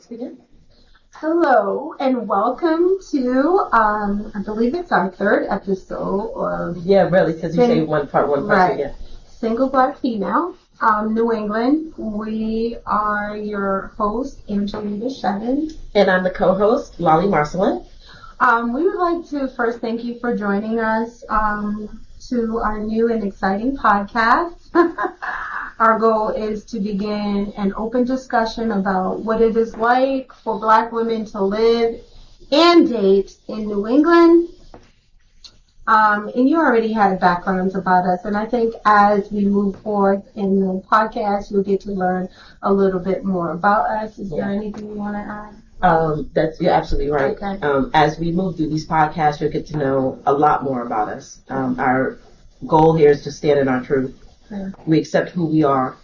let's begin. Hello and welcome to, I believe it's our third episode of... Yeah, really, because you say one part, right. again. Single Black Female, New England. We are your host, Angelina Shevin. And I'm the co-host, Lolly Marcelin. We would like to first thank you for joining us to our new and exciting podcast. Our goal is to begin an open discussion about what it is like for Black women to live and date in New England. And you already had backgrounds about us, and I think as we move forward in the podcast, you'll get to learn a little bit more about us. Is there anything you want to add? You're absolutely right. Okay. As we move through these podcasts, you'll get to know a lot more about us. Our goal here is to stand in our truth. Yeah. We accept who we are.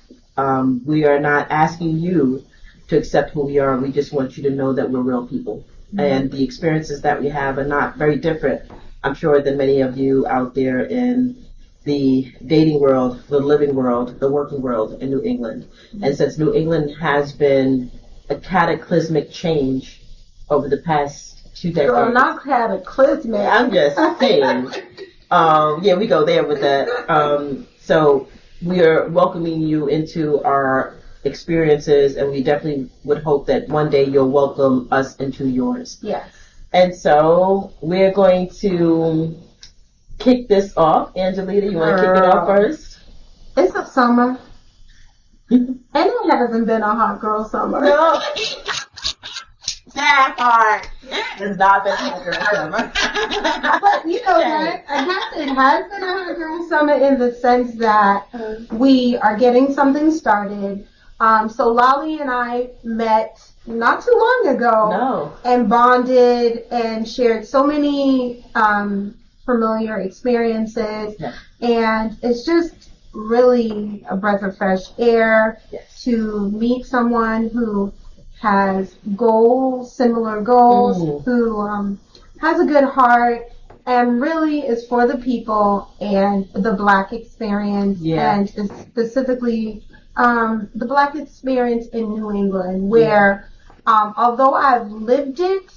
We are not asking you to accept who we are. We just want you to know that we're real people. Mm-hmm. And the experiences that we have are not very different, I'm sure, than many of you out there in the dating world, the living world, the working world in New England. Mm-hmm. And since New England has been a cataclysmic change over the past 2 decades. Girl, not cataclysmic. I'm just saying. We go there with that. So we are welcoming you into our experiences, and we definitely would hope that one day you'll welcome us into yours. Yes. And so we're going to kick this off. Angelina, you want to kick it off first? It's a summer. And it hasn't been a hot girl summer. No. That part. It's not been a hot girl summer. But you know what? It has been a hot girl summer in the sense that we are getting something started. So Lolly and I met not too long ago and bonded and shared so many familiar experiences. Yeah. And it's just really a breath of fresh air to meet someone who has similar goals, who has a good heart, and really is for the people and the Black experience, and specifically the Black experience in New England, where although I've lived it,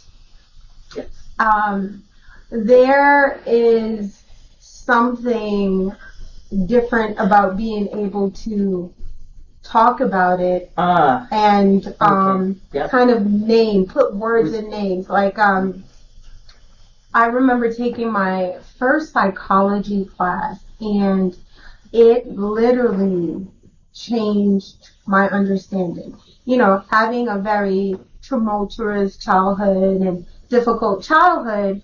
there is something different about being able to talk about it and kind of put words in names. Like I remember taking my first psychology class, and it literally changed my understanding. You know, having a very tumultuous childhood and difficult childhood,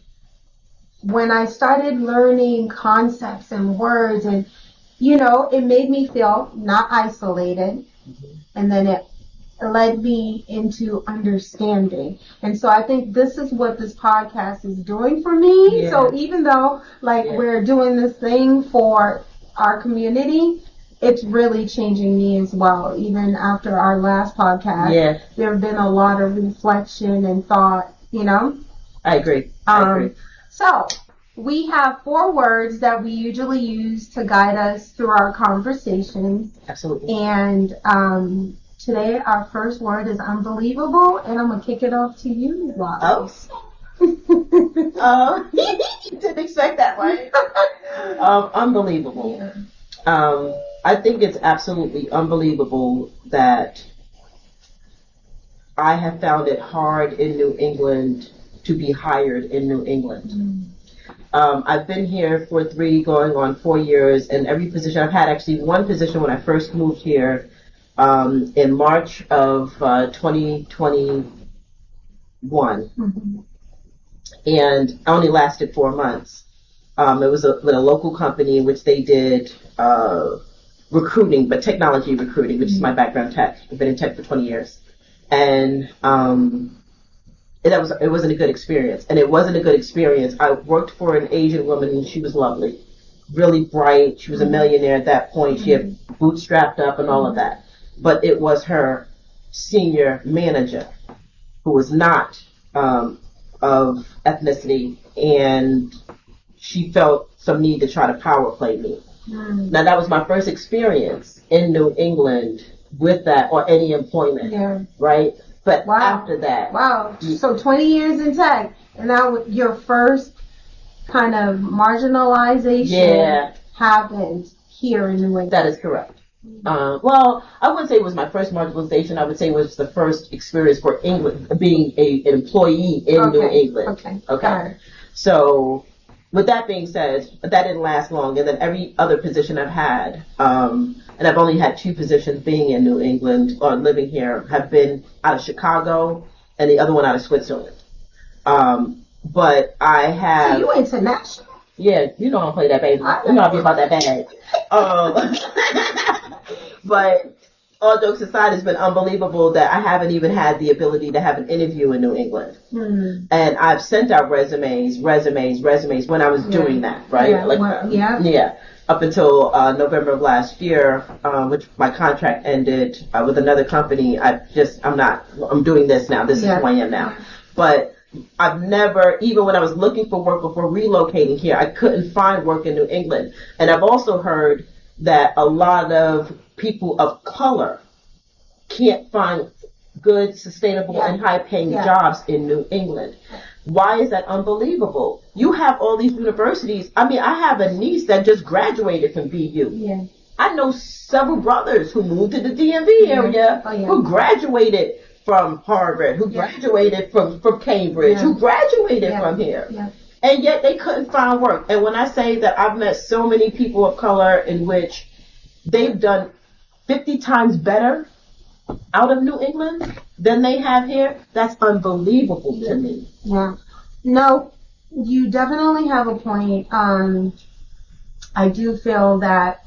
when I started learning concepts and words, and you know, it made me feel not isolated, and then it led me into understanding. And so I think this is what this podcast is doing for me. Yeah. So even though we're doing this thing for our community, it's really changing me as well. Even after our last podcast, there have been a lot of reflection and thought, you know? I agree. So we have 4 words that we usually use to guide us through our conversations. Absolutely. And today our first word is unbelievable, and I'm going to kick it off to you, Rob. Oh. Didn't expect that, right? Unbelievable. Yeah. I think it's absolutely unbelievable that I have found it hard in New England to be hired in New England. I've been here for 3 going on 4 years, and every position I've had, actually one position when I first moved here in March of 2021, and I only lasted 4 months. It was with a local company in which they did recruiting, but technology recruiting, which is my background, tech. I've been in tech for 20 years. And it wasn't a good experience. And it wasn't a good experience. I worked for an Asian woman, and she was lovely, really bright. She was a millionaire at that point. She had bootstrapped up and all of that. But it was her senior manager who was not of ethnicity, and she felt some need to try to power play me. Now, that was my first experience in New England with that, or any employment, right? But after that. Wow. So 20 years in tech, and now your first kind of marginalization happened here in New England. That is correct. Well, I wouldn't say it was my first marginalization. I would say it was the first experience for England, being an employee in New England. Okay. So, with that being said, that didn't last long. And then every other position I've had, and I've only had 2 positions being in New England or living here, have been out of Chicago and the other one out of Switzerland. But I have... So you international? Yeah, you know I don't play that baby. You know I be about that bag. But all jokes aside, it's been unbelievable that I haven't even had the ability to have an interview in New England. Mm. And I've sent out resumes when I was doing that, right? Yeah. Up until November of last year, which my contract ended with another company. I'm doing this now. This is who I am now. But I've never, even when I was looking for work before relocating here, I couldn't find work in New England. And I've also heard that a lot of people of color can't find good, sustainable, and high-paying jobs in New England. Why is that unbelievable? You have all these universities. I mean, I have a niece that just graduated from BU. Yeah. I know several brothers who moved to the DMV area who graduated from Harvard, who graduated from Cambridge, who graduated from here. Yeah. And yet they couldn't find work. And when I say that I've met so many people of color in which they've done 50 times better out of New England than they have here, that's unbelievable to me. Yeah. No, you definitely have a point. I do feel that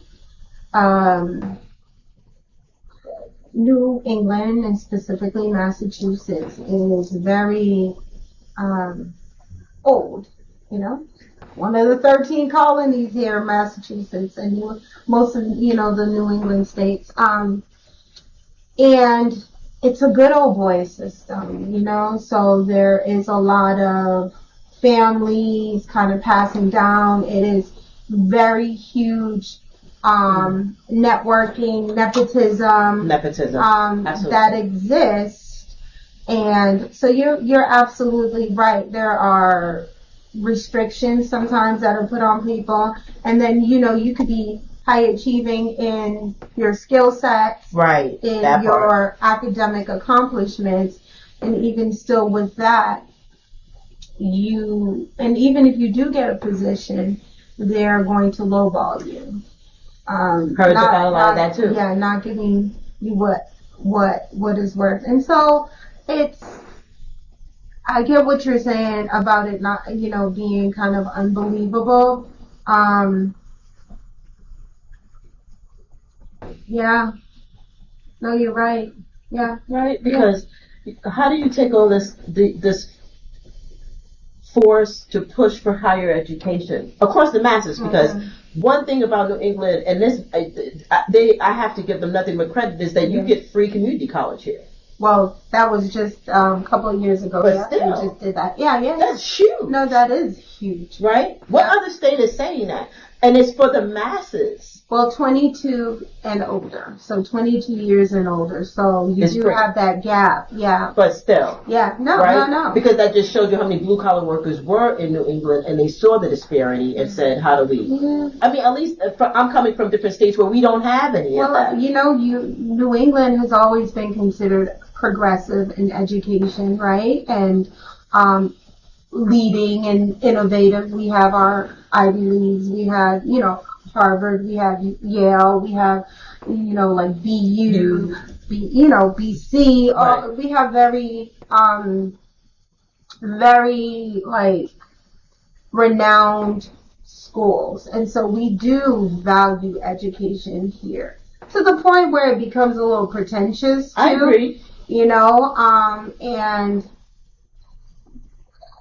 New England, and specifically Massachusetts, is very old, you know? One of the 13 colonies here in Massachusetts and most of, the New England states. And it's a good old boy system, so there is a lot of families kind of passing down. It is very huge networking, nepotism that exists. And so you're absolutely right. There are restrictions sometimes that are put on people, and then you could be high achieving in your skill sets, right, in your academic accomplishments, and even still with that, even if you do get a position, they're going to lowball you. Heard about a lot of that too. Yeah, not giving you what is worth. And so I get what you're saying about it not, being kind of unbelievable. Yeah. No, you're right. Yeah. Right? Because how do you take all this force to push for higher education across the masses? Because one thing about New England, and this, I have to give them nothing but credit, is that you get free community college here. Well, that was just a couple of years ago. But still, we just did that. Yeah. That's huge. No, that is huge. Right? What other state is saying that? And it's for the masses. Well, 22 and older. So 22 years and older. So you do have that gap. Yeah. But still. Yeah. No. Because that just shows you how many blue collar workers were in New England, and they saw the disparity and said, how do we? Yeah. I mean, at least I'm coming from different states where we don't have any of that. New England has always been considered progressive in education, right? And leading and innovative. We have our Ivy Leagues. We have, Harvard. We have Yale. We have, like BU, BC. Right. We have very, very like renowned schools, and so we do value education here to the point where it becomes a little pretentious too. I agree. And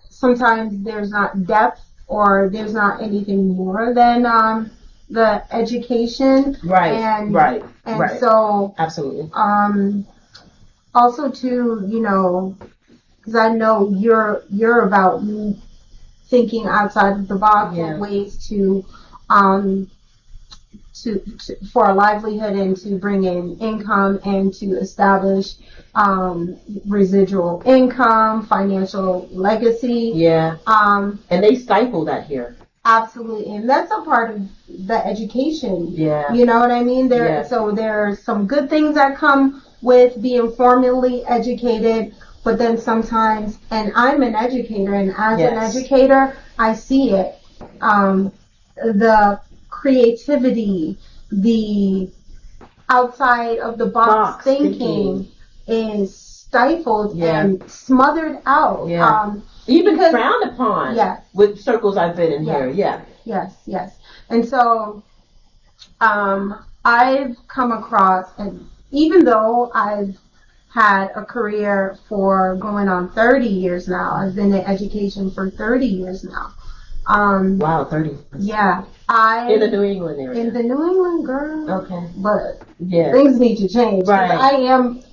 sometimes there's not depth or there's not anything more than the education. Right. And so absolutely. Also too, because I know you're about thinking outside of the box of ways to for a livelihood and to bring in income and to establish residual income, financial legacy. Yeah. And they stifle that here. Absolutely, and that's a part of the education. Yeah. You know what I mean? So there's some good things that come with being formally educated, but then sometimes, and I'm an educator, and as an educator, I see it. The creativity, the outside of the box thinking is stifled and smothered out. Yeah. Even frowned upon. Yes. With circles I've been in here. Yeah. Yes. And so, I've come across, and even though I've had a career for going on 30 years now, I've been in education for 30 years now. Wow, 30. Yeah. In the New England area. In the New England, girl. Okay. But things need to change. Right. I am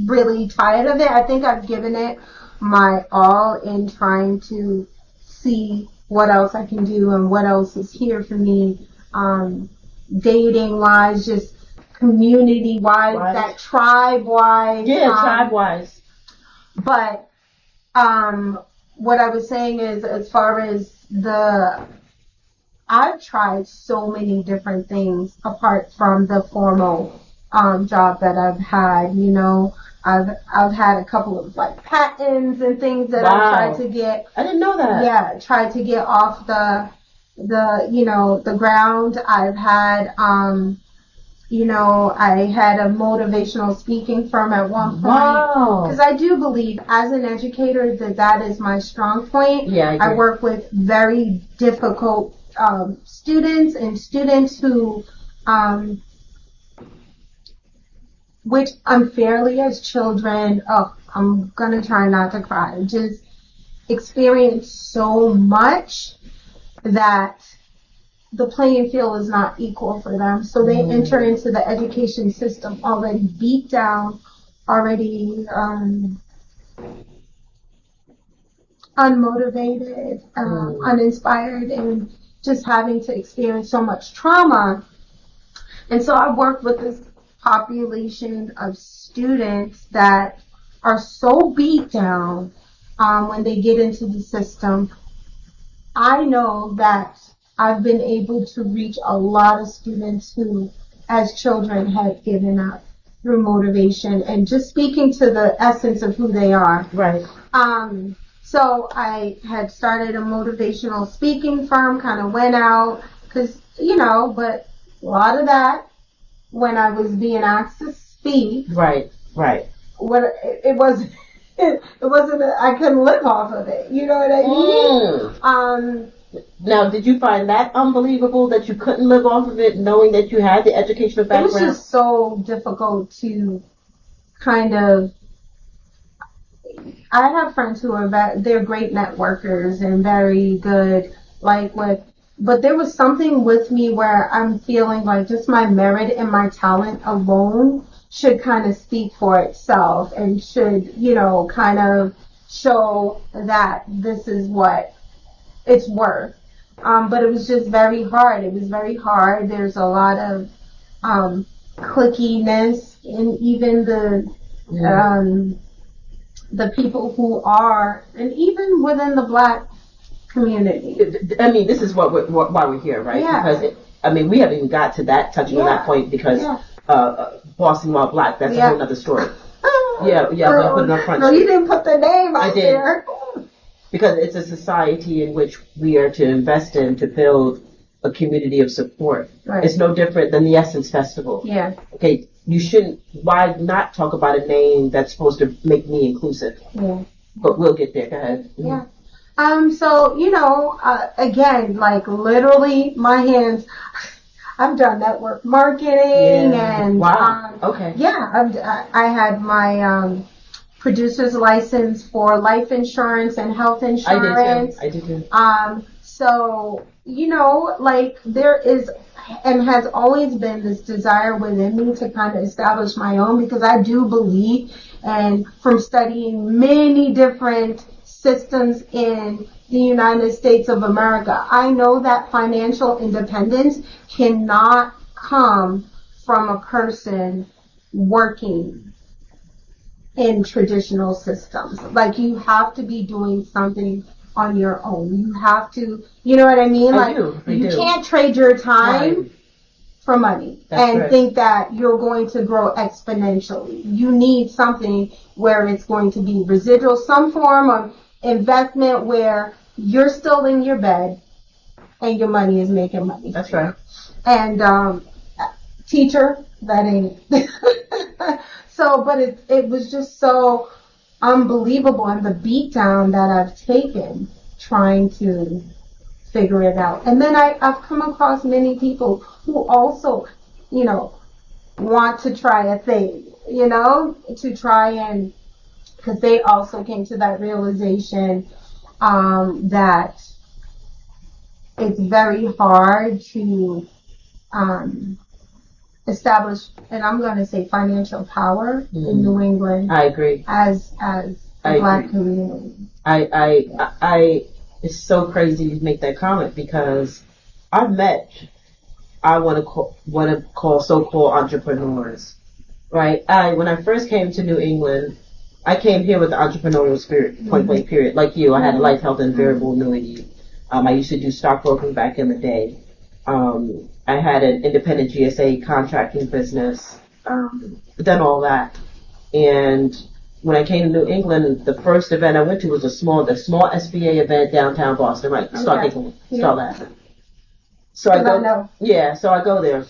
really tired of it. I think I've given it my all in trying to see what else I can do and what else is here for me, dating wise, just community wise, that tribe wise. Yeah, tribe wise. But what I was saying is, as far as I've tried so many different things apart from the formal job that I've had. You know, I've had a couple of like patents and things that I've tried to get. I didn't know that. Yeah, tried to get off the ground. I've had I had a motivational speaking firm at one point. Wow. Because I do believe, as an educator, that is my strong point. Yeah, I work with very difficult students and students who, which unfairly as children, I'm going to try not to cry, just experience so much that the playing field is not equal for them. So they enter into the education system already beat down, already unmotivated, uninspired, and just having to experience so much trauma. And so I worked with this population of students that are so beat down when they get into the system. I know that I've been able to reach a lot of students who, as children, had given up through motivation and just speaking to the essence of who they are. Right. So I had started a motivational speaking firm, kind of went out, because, but a lot of that, when I was being asked to speak. Right. It wasn't, I couldn't live off of it. You know what I mean? Now, did you find that unbelievable that you couldn't live off of it, knowing that you had the educational background? It was just so difficult to kind of. I have friends who are they're great networkers and very good, but there was something with me where I'm feeling like just my merit and my talent alone should kind of speak for itself and should, kind of show that this is what it's worth. But it was just very hard. It was very hard. There's a lot of clickiness in even the people who are, and even within the Black community. I mean, this is why we're here, right? Yeah. Because we haven't even got to touching on that point because Boston while Black, that's a whole other story. Yeah, we put it up front. No, you didn't put the name out there. Because it's a society in which we are to invest in to build a community of support. Right. It's no different than the Essence Festival. Yeah. Okay, why not talk about a name that's supposed to make me inclusive? Yeah. But we'll get there. Go ahead. Yeah. So, again, like literally my hands, I've done network marketing and, okay. Yeah, I had my, producer's license for life insurance and health insurance. I did too. So, there is and has always been this desire within me to kind of establish my own, because I do believe, and from studying many different systems in the United States of America, I know that financial independence cannot come from a person working in traditional systems. Like, you have to be doing something on your own. You have to, you know what I mean? Like, you can't trade your time for money and think that you're going to grow exponentially. You need something where it's going to be residual, some form of investment where you're still in your bed and your money is making money. That's right. And teacher, that ain't. So, but it was just so unbelievable, and the beatdown that I've taken trying to figure it out. And then I've come across many people who also, you know, want to try a thing, you know, to try and, because they also came to that realization that it's very hard to establish, and I'm going to say, financial power in New England. I agree. As the Black community. It's so crazy you make that comment, because I've met, I want to call so-called entrepreneurs, right? When I first came to New England, I came here with the entrepreneurial spirit, point blank period. Like you, I had a life, health, and variable annuity. I used to do stockbroking back in the day. I had an independent GSA contracting business, done all that. And when I came to New England, the first event I went to was the small SBA event downtown Boston, right? Start laughing. So I go, so I go there.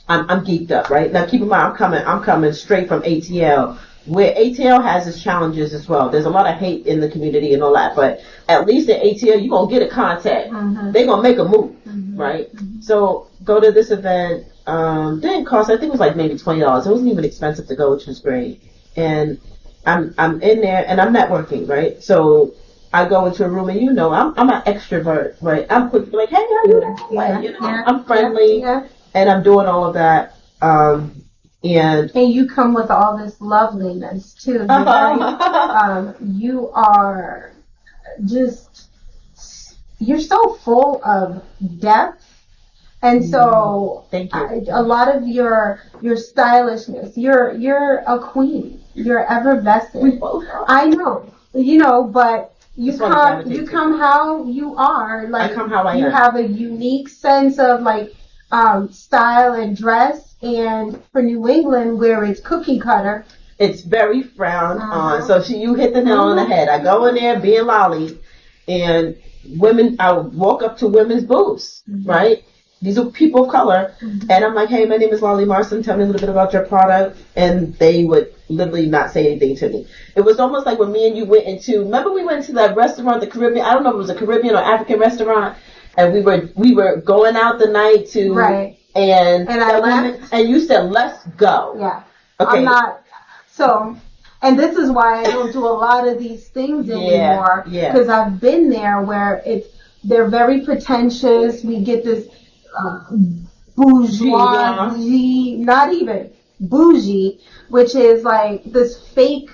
I'm geeked up, right? Now keep in mind, I'm coming straight from ATL, where ATL has its challenges as well. There's a lot of hate in the community and all that, but at least at ATL, you're going to get a contact. They're going to make a move, right? So go to this event. Didn't cost, I think it was like maybe $20. It wasn't even expensive to go, which was great. And I'm in there and I'm networking, right? So I go into a room, and you know, I'm an extrovert, right? I'm quick, like, hey, how you doing? You know, I'm friendly, and I'm doing all of that. And you come with all this loveliness too. You are just, you're so full of depth. And so, thank you. A lot of your stylishness, you're a queen. You're effervescent. We both are. I know, you know, but you come how you are. Like, I come how I am. You have a unique sense of like style and dress, and for New England, where it's cookie cutter, it's very frowned on. So you hit the nail on the head. I go in there being lolly, and women, I would walk up to women's booths, right? These are people of color, and I'm like, hey, my name is Lolly Marson, tell me a little bit about your product, and they would literally not say anything to me. It was almost like when me and you remember we went to that restaurant, the Caribbean, I don't know if it was a Caribbean or African restaurant, and we were going out the night to, right. And I left, and you said, let's go. Yeah. Okay. I'm not, so, and this is why I don't do a lot of these things anymore, because I've been there where they're very pretentious. We get this bourgeoisie, not even bougie, which is like this fake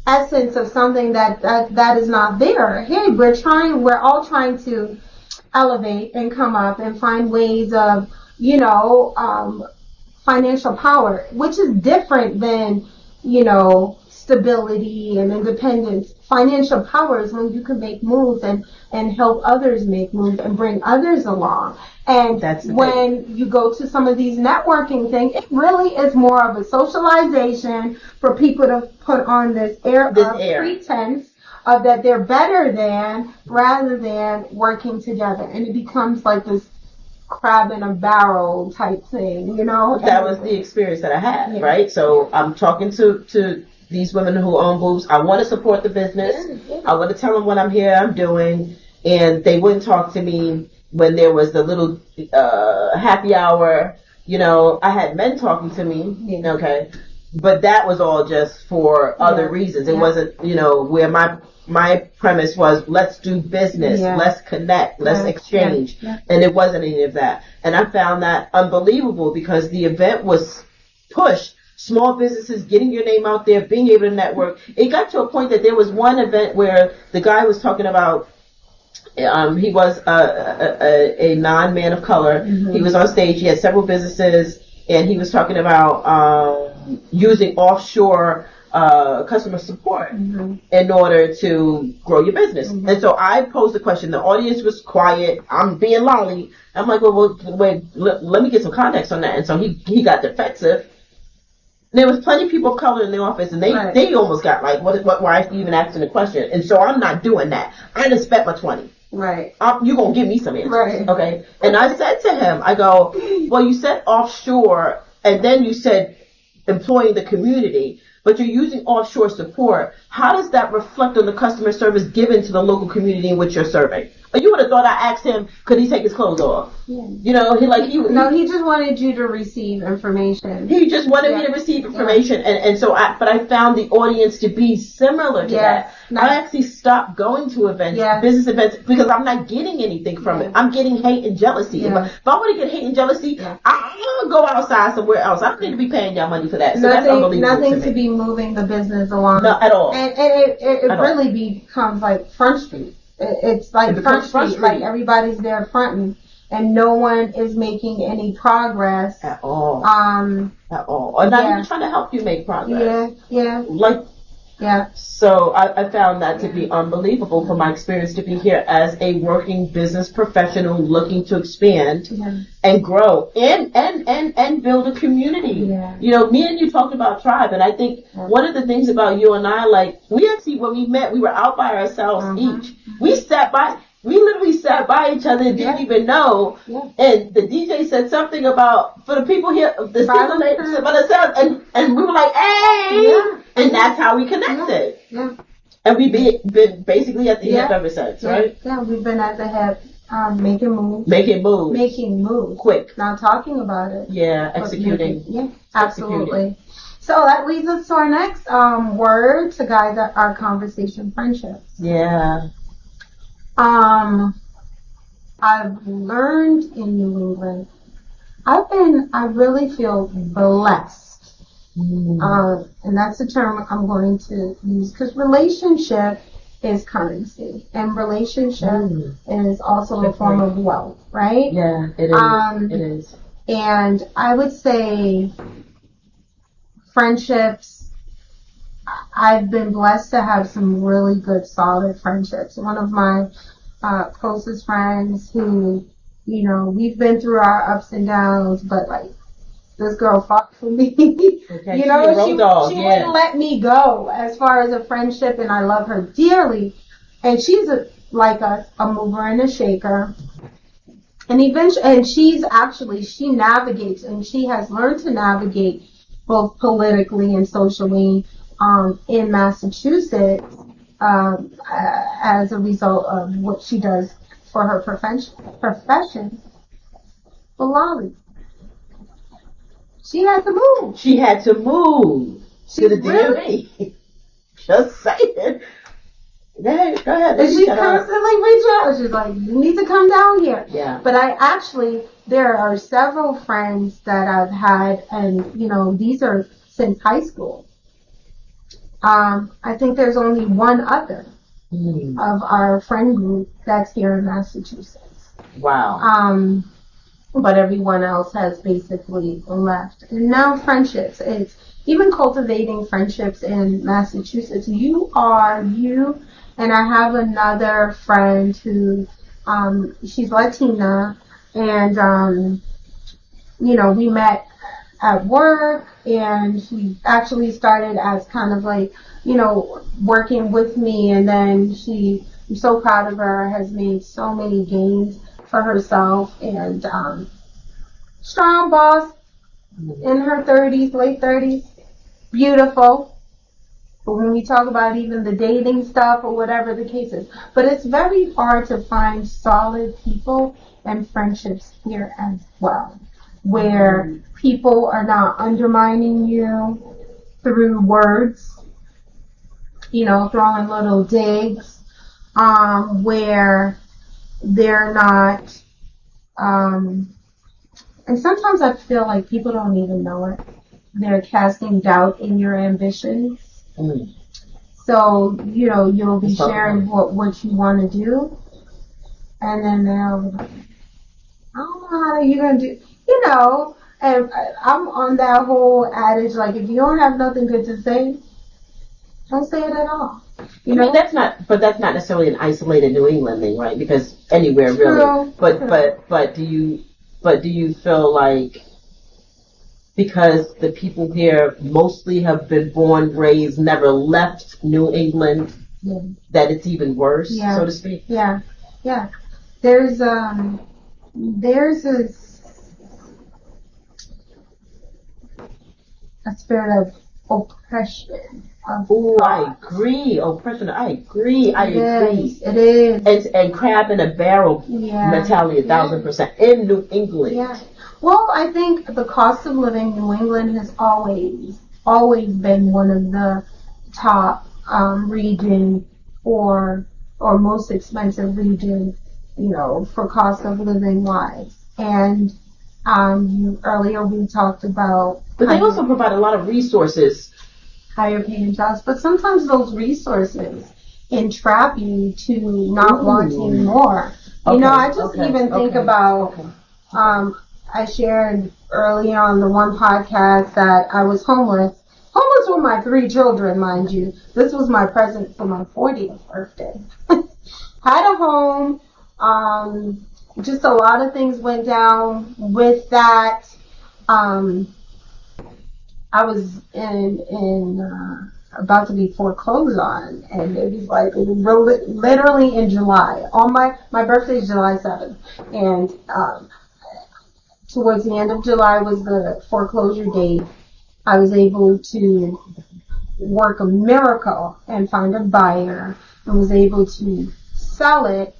essence of something that is not there. Hey, we're all trying to elevate and come up and find ways of, you know, financial power, which is different than, you know, stability and independence. Financial power is when you can make moves and help others make moves and bring others along. And when you go to some of these networking things, it really is more of a socialization for people to put on this air pretense of that they're better than, rather than working together. And it becomes like this crab in a barrel type thing, you know? That was the experience that I had, right? So I'm talking to these women who own booths. I want to support the business. I want to tell them what I'm doing. And they wouldn't talk to me when there was the little happy hour. You know, I had men talking to me, okay? But that was all just for other reasons. It wasn't, you know, where my premise was, let's do business, let's connect, let's exchange. And it wasn't any of that. And I found that unbelievable, because the event was pushed. Small businesses, getting your name out there, being able to network. It got to a point that there was one event where the guy was talking about He was a non-man of color. Mm-hmm. He was on stage. He had several businesses, and he was talking about using offshore customer support mm-hmm. in order to grow your business. Mm-hmm. And so I posed the question. The audience was quiet. I'm being lolly. I'm like, well wait, let me get some context on that. And so he got defensive. There was plenty of people of color in the office, and they almost got like, why are you even asking the question? And so I'm not doing that. I just spent my 20. Right. You're going to give me some answers. Right. Okay. And I said to him, I go, well, you said offshore, and then you said employing the community, but you're using offshore support. How does that reflect on the customer service given to the local community in which you're serving? You would have thought I asked him, could he take his clothes off? Yeah. You know, he just wanted you to receive information. He just wanted me to receive information, and so but I found the audience to be similar to that. I actually stopped going to events, business events, because I'm not getting anything from it. I'm getting hate and jealousy. Yeah. If I want to get hate and jealousy, I'm going to go outside somewhere else. I don't need to be paying y'all money for that. So that's unbelievable. Nothing to be moving the business along. Not at all. And it really becomes like Front Street. It's like Front Street, like everybody's there fronting, and no one is making any progress at all. Or not even trying to help you make progress. So I found that to be unbelievable from my experience to be here as a working business professional looking to expand and grow and build a community. Yeah. You know, me and you talked about tribe, and I think one of the things about you and I, like, we actually, when we met, we were out by ourselves each. We literally sat by each other and didn't even know. Yeah. And the DJ said something about, for the people here, and we were like, hey! Yeah. And that's how we connected. Yeah. And we've been basically at the hip ever since, right? Yeah, we've been at the hip, making moves. Making moves. Making moves. Quick. Not talking about it. Yeah, executing. Absolutely. So that leads us to our next word to guide our conversation, friendships. Yeah. I've learned in New England, I really feel blessed. And that's the term I'm going to use, because relationship is currency, and relationship is also a form of wealth, right? Yeah, it is. It is. And I would say friendships, I've been blessed to have some really good, solid friendships. One of my closest friends who, you know, we've been through our ups and downs, but like, this girl fought for me. Okay, you know, she wouldn't let me go as far as a friendship, and I love her dearly. And she's a mover and a shaker. And she navigates, and she has learned to navigate both politically and socially in Massachusetts as a result of what she does for her profession. But Lolly, she had to move. She had to move to the DMV. Just saying. Go ahead. And she constantly reaches out. She's like, you need to come down here. Yeah. But there are several friends that I've had, and, you know, these are since high school. I think there's only one other of our friend group that's here in Massachusetts. Wow. But everyone else has basically left. And now friendships. It's even cultivating friendships in Massachusetts. You, and I have another friend who, she's Latina, and, you know, we met at work, and she actually started as kind of like, you know, working with me, and then I'm so proud of her, has made so many gains for herself, and strong boss in her 30s, late 30s, beautiful. But when we talk about even the dating stuff or whatever the case is, but it's very hard to find solid people and friendships here as well, where people are not undermining you through words, you know, throwing little digs, where they're not, and sometimes I feel like people don't even know it. They're casting doubt in your ambitions. So, you know, you'll be sharing what you want to do, And then they'll be like, I don't know how you're going to do, you know, and I'm on that whole adage, like, if you don't have nothing good to say, don't say it at all. You know, that's not necessarily an isolated New England thing, right? Because anywhere really. But do you feel like because the people here mostly have been born, raised, never left New England, that it's even worse, so to speak? Yeah. There's a spirit of oppression. I agree. Oppression. I agree. It is. And crab in a barrel mentality, 1,000% in New England. Yeah. Well, I think the cost of living in New England has always been one of the top region or most expensive region, you know, for cost of living wise. And earlier we talked about, but they also provide a lot of resources. Higher paying jobs, but sometimes those resources entrap you to not wanting more. You know, I just even think about, I shared early on the one podcast that I was homeless with my 3 children, mind you. This was my present for my 40th birthday. Had a home, just a lot of things went down with that. I was about to be foreclosed on, and it was like literally in July. On my birthday is July 7th, and towards the end of July was the foreclosure date. I was able to work a miracle and find a buyer, and was able to sell it.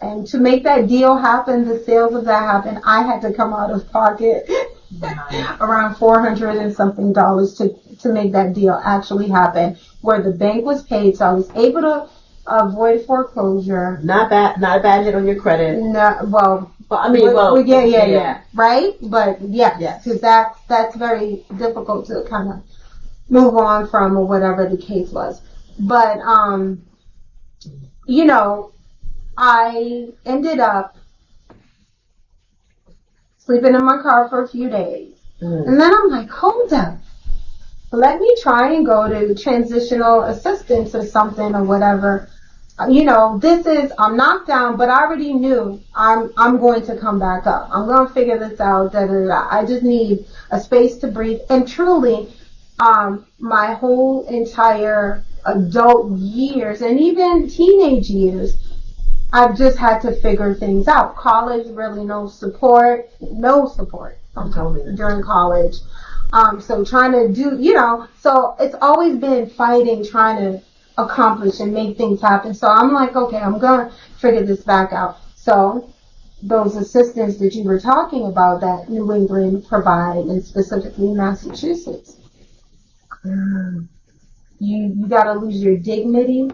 And to make that deal happen, the sales of that happen, I had to come out of pocket around $400 and something to make that deal actually happen, where the bank was paid, so I was able to avoid foreclosure. Not a bad hit on your credit. No, yeah, right? But yes, because that's very difficult to kind of move on from, or whatever the case was. But you know, I ended up sleeping in my car for a few days. And then I'm like, hold up. Let me try and go to transitional assistance or something or whatever. You know, I'm knocked down, but I already knew I'm going to come back up. I'm going to figure this out. I just need a space to breathe. And truly, my whole entire adult years and even teenage years, I've just had to figure things out. College, really no support during college. So trying to do, you know, so it's always been fighting, trying to accomplish and make things happen. So I'm like, okay, I'm going to figure this back out. So those assistants that you were talking about that New England provide, and specifically Massachusetts, you got to lose your dignity.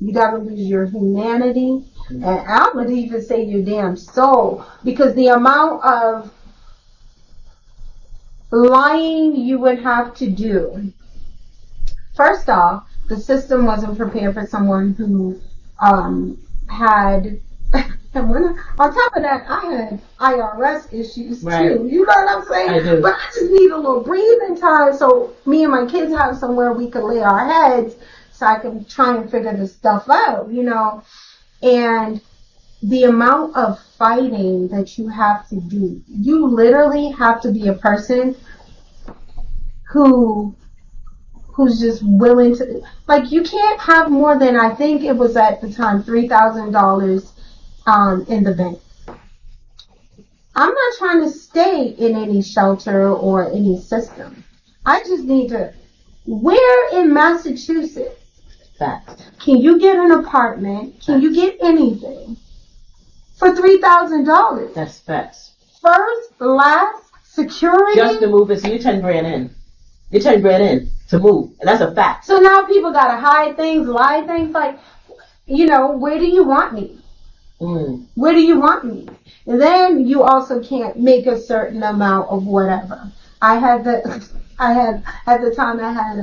You gotta lose your humanity, and I would even say your damn soul, because the amount of lying you would have to do. First off, the system wasn't prepared for someone who had, and on top of that, I had IRS issues too. You know what I'm saying? I do. But I just need a little breathing time so me and my kids have somewhere we can lay our heads, so I can try and figure this stuff out, you know. And the amount of fighting that you have to do, you literally have to be a person who's just willing to, like, you can't have more than, I think it was at the time, $3,000 in the bank. I'm not trying to stay in any shelter or any system. I just need to, where in Massachusetts, Facts. Can you get an apartment? Can you get anything for $3,000? That's facts. First, last, security. Just to move it, so you're 10 grand in. You're 10 grand in to move, and that's a fact. So now people gotta hide things, lie things, like, you know, where do you want me? Where do you want me? And then you also can't make a certain amount of whatever. At the time I had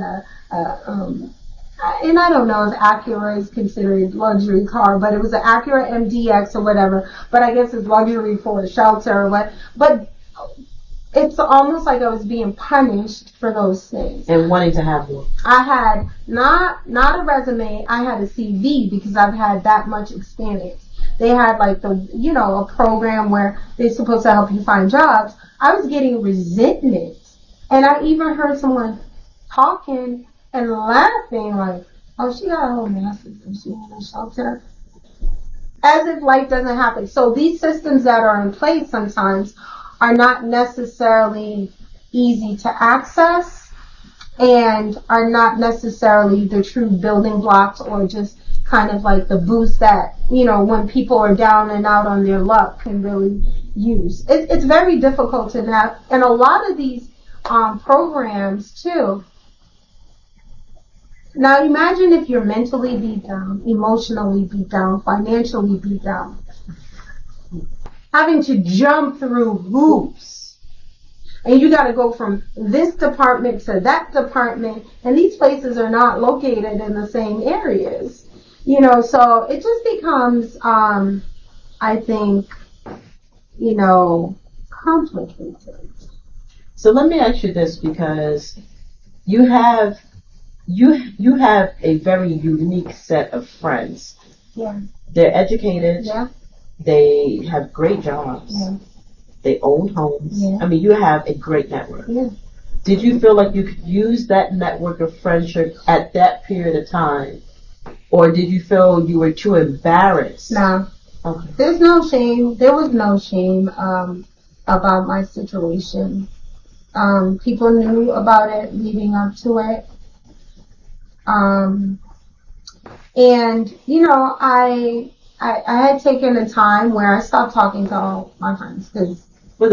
and I don't know if Acura is considered luxury car, but it was an Acura MDX or whatever. But I guess it's luxury for a shelter or what. But it's almost like I was being punished for those things. And wanting to have one. I had not a resume, I had a CV because I've had that much experience. They had like a program where they're supposed to help you find jobs. I was getting resentment. And I even heard someone talking and laughing like, oh, she got a whole master's and she's in a shelter. As if life doesn't happen. So these systems that are in place sometimes are not necessarily easy to access and are not necessarily the true building blocks or just kind of like the boost that, when people are down and out on their luck can really use. It's very difficult to navigate. And a lot of these programs too. Now imagine if you're mentally beat down, emotionally beat down, financially beat down. Having to jump through hoops. And you got to go from this department to that department. And these places are not located in the same areas. So it just becomes, I think, complicated. So let me ask you this, because you have a very unique set of friends. Yeah. They're educated. Yeah. They have great jobs. Yeah. They own homes. Yeah. I mean, you have a great network. Yeah. Did you feel like you could use that network of friendship at that period of time? Or did you feel you were too embarrassed? No. Okay. There's no shame. There was no shame about my situation. People knew about it leading up to it. And, I had taken a time where I stopped talking to all my friends because I'm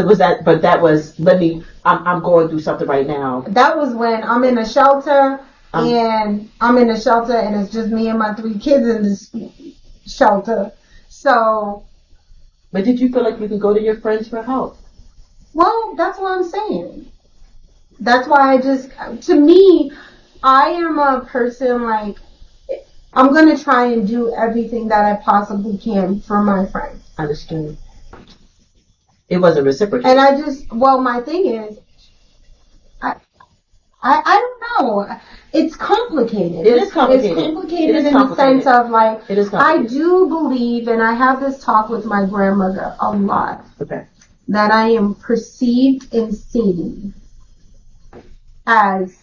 going through something right now. That was when I'm in a shelter and it's just me and my 3 kids in this shelter. So. But did you feel like you could go to your friends for help? Well, that's what I'm saying. That's why to me, I am a person like, I'm going to try and do everything that I possibly can for my friends. Understood. It wasn't reciprocal. And my thing is, I don't know. It's complicated. It's complicated. It's complicated in the sense of like, I do believe, and I have this talk with my grandmother a lot, okay, that I am perceived and seen as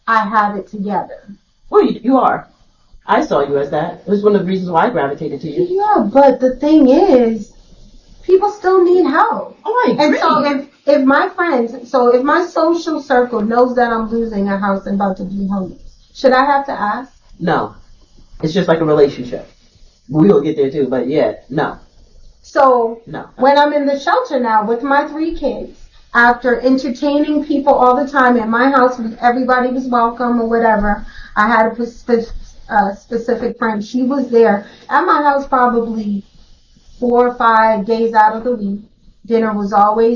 I have it together. Well, you are. I saw you as that. It was one of the reasons why I gravitated to you. Yeah, but the thing is, people still need help. Oh, I agree. And so if my social circle knows that I'm losing a house and about to be homeless, should I have to ask? No. It's just like a relationship. We'll get there too, but yeah, no. So no. When I'm in the shelter now with my 3 kids, after entertaining people all the time in my house, everybody was welcome or whatever, I had a specific friend. She was there at my house probably 4 or 5 days out of the week. Dinner was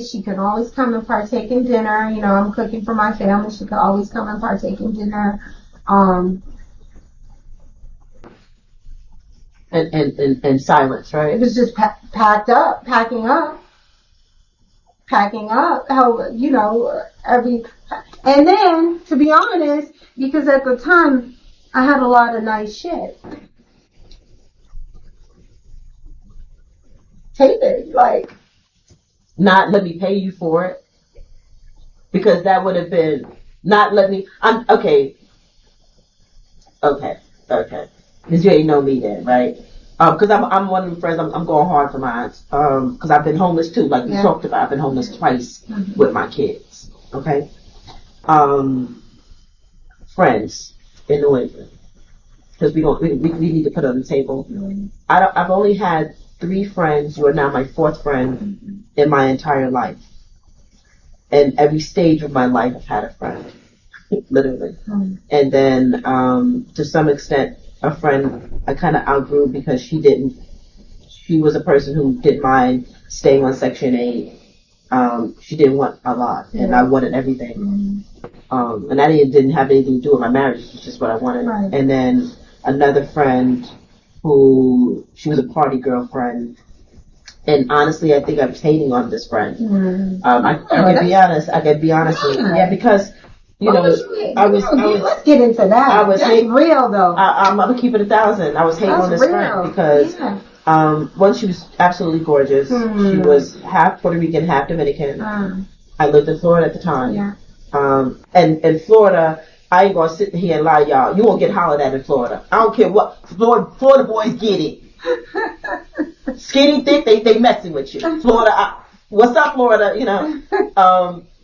she could always come and partake in dinner. I'm cooking for my family. She could always come and partake in dinner. And silence, right? It was just packing up, and then, to be honest, because at the time, I had a lot of nice shit. Take it, like. Not let me pay you for it. Because that would have been, not let me, okay. Because you ain't know me then, right? Because I'm one of the friends, I'm going hard for mine. Because I've been homeless too, like we talked about. I've been homeless twice with my kids. Okay? Friends in New England. Because we need to put it on the table. I've only had 3 friends. You are now my 4th friend in my entire life. And every stage of my life, I've had a friend. Literally. And then, to some extent, a friend I kind of outgrew because she was a person who didn't mind staying on Section 8. She didn't want a lot, and I wanted everything. And that didn't have anything to do with my marriage. It's just what I wanted. Right. And then another friend she was a party girlfriend. And honestly, I think I was hating on this friend. I could be honest. Yeah, because, let's get into that. That's real, though. I'm going to keep it 1,000. I was hating on this friend because, one, she was absolutely gorgeous. She was half Puerto Rican, half Dominican. I lived in Florida at the time. Yeah. And in Florida, I ain't gonna sit here and lie, y'all. You won't get hollered at in Florida. I don't care what. Florida boys get it. Skinny, thick, they messing with you. Florida, what's up, Florida?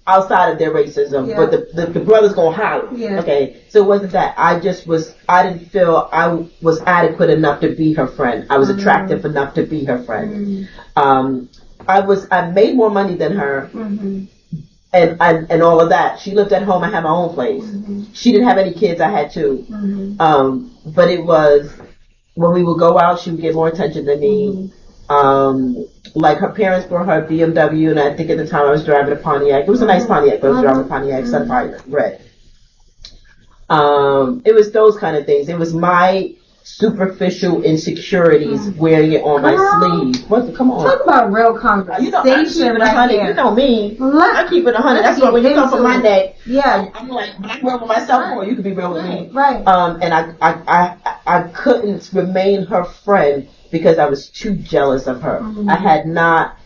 Outside of their racism, but the brothers gonna holler. Yeah. Okay, so it wasn't that. I didn't feel I was adequate enough to be her friend. I was attractive enough to be her friend. I made more money than her. And all of that. She lived at home. I had my own place. She didn't have any kids. I had two. But it was, when we would go out, she would get more attention than me. Like her parents brought her a BMW, and I think at the time I was driving a Pontiac. It was a nice Pontiac, but I was driving a Pontiac Sunfire Red. It was those kind of things. It was my superficial insecurities wearing it on my sleeve. Come on. Talk about real conversation. I keep it 100. You know me. I keep it 100. That's why when you come from my neck, I'm like, when I'm real with myself more, you can be real with me. Right. And I couldn't remain her friend because I was too jealous of her. I had not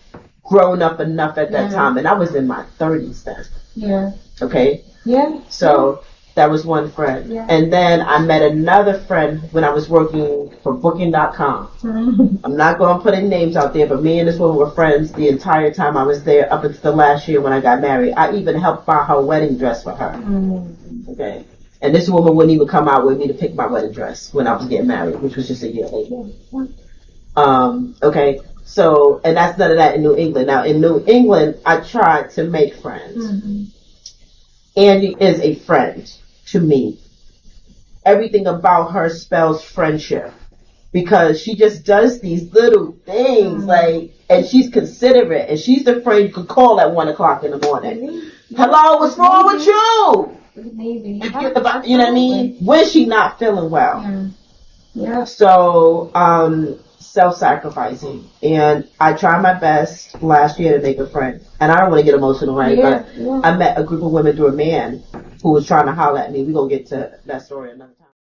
grown up enough at that time, and I was in my 30s then. Yeah. Okay? Yeah. So that was one friend. Yeah. And then I met another friend when I was working for Booking.com. I'm not going to put any names out there, but me and this woman were friends the entire time I was there up until the last year when I got married. I even helped buy her wedding dress for her. Okay. And this woman wouldn't even come out with me to pick my wedding dress when I was getting married, which was just a year later. Okay. So, and that's none of that in New England. Now, in New England, I tried to make friends. Angie is a friend to me. Everything about her spells friendship because she just does these little things and she's considerate, and she's the friend you could call at 1:00 in the morning. Hello, what's wrong with you? Maybe. You know what I mean? When she not feeling well. Yeah. So, self-sacrificing, and I tried my best last year to make a friend, and I don't want to get emotional, right? But I met a group of women through a man who was trying to holler at me. We're gonna get to that story another time.